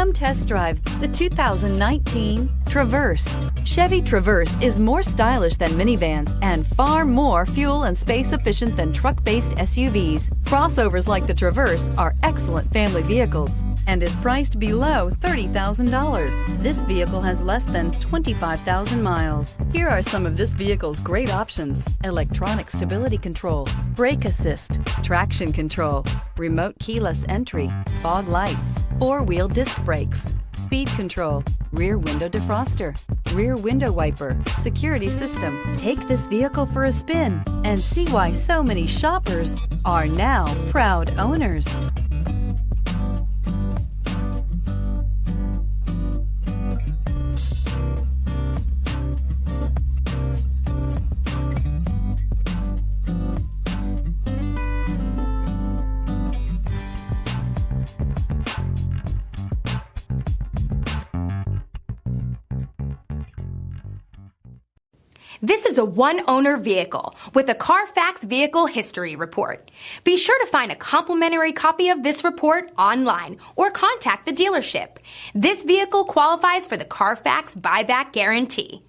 Come test drive the 2019 Traverse. Chevy Traverse is more stylish than minivans and far more fuel and space efficient than truck-based SUVs. Crossovers like the Traverse are excellent family vehicles and is priced below $30,000. This vehicle has less than 25,000 miles. Here are some of this vehicle's great options: electronic stability control, brake assist, traction control, remote keyless entry, fog lights, four-wheel disc brakes, speed control, rear window defroster, rear window wiper, security system. Take this vehicle for a spin and see why so many shoppers are now proud owners. This is a one-owner vehicle with a Carfax Vehicle History Report. Be sure to find a complimentary copy of this report online or contact the dealership. This vehicle qualifies for the Carfax Buyback Guarantee.